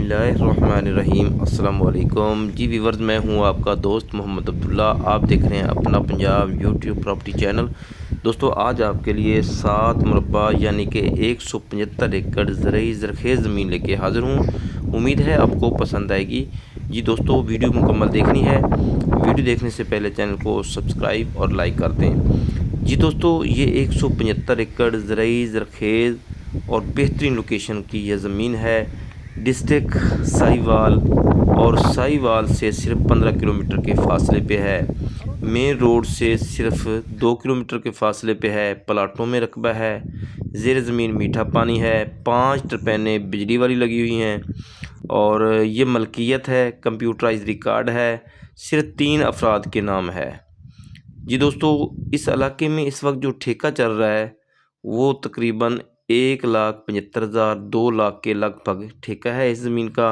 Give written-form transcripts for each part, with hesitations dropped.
बिस्मिल्लाहिर्रहमानिर्रहीम। अस्सलाम वालेकुम जी व्यूवर्स, मैं हूं आपका दोस्त मोहम्मद अब्दुल्ला। आप देख रहे हैं अपना पंजाब यूट्यूब प्रॉपर्टी चैनल। दोस्तों, आज आपके लिए 7 मुरब्बा यानी कि 175 एकड़ ज़रई ज़रख़ेज़ ज़मीन लेके हाज़िर हूं। उम्मीद है आपको पसंद आएगी। जी दोस्तों, वीडियो मुकम्मल देखनी है। वीडियो देखने से पहले चैनल को सब्सक्राइब और लाइक कर दें। जी दोस्तों, ये 175 एकड़ ज़रई ज़रख़ेज़ और बेहतरीन लोकेशन की यह ज़मीन है। डिस्ट्रिक्ट साहिवाल और साहिवाल से सिर्फ 15 किलोमीटर के फासले पे है। मेन रोड से सिर्फ 2 किलोमीटर के फासले पे है। प्लाटों में रकबा है। ज़ेर ज़मीन मीठा पानी है। 5 टरपैने बिजली वाली लगी हुई हैं और ये मलकियत है, कंप्यूटराइज रिकॉर्ड है, सिर्फ 3 अफराद के नाम है। जी दोस्तों, इस इलाके में इस वक्त जो ठेका चल रहा है वो तकरीबन 1,75,000 2 लाख के लगभग ठेका है इस ज़मीन का।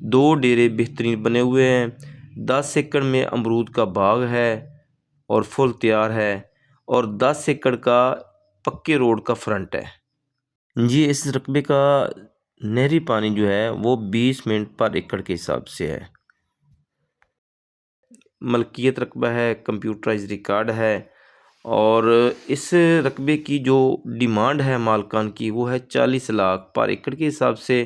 2 डेरे बेहतरीन बने हुए हैं। 10 एकड़ में अमरूद का बाग है और फुल तैयार है, और 10 एकड़ का पक्के रोड का फ्रंट है। जी, इस रकबे का नहरी पानी जो है वो 20 मिनट पर एकड़ के हिसाब से है। मलकियत रकबा है, कंप्यूटराइज रिकॉर्ड है, और इस रकबे की जो डिमांड है मालकान की वो है 40 लाख पर एकड़ के हिसाब से।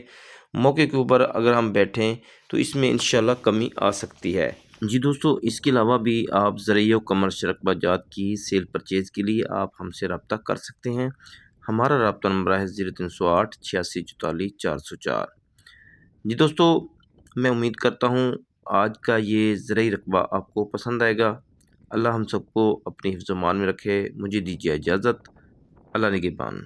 मौके के ऊपर अगर हम बैठें तो इसमें इंशाल्लाह कमी आ सकती है। जी दोस्तों, इसके अलावा भी आप ज़रई और कमर्शियल रकबा जात की सेल परचेज़ के लिए आप हमसे रब्ता कर सकते हैं। हमारा रब्ता नंबर है 0308 86 44 404। जी दोस्तों, मैं उम्मीद करता हूँ आज का ये ज़रई रकबा आपको पसंद आएगा। अल्लाह हम सबको अपनी हिफ्ज़-ओ-मान में रखे। मुझे दीजिए इजाज़त। अल्लाह निगहबान।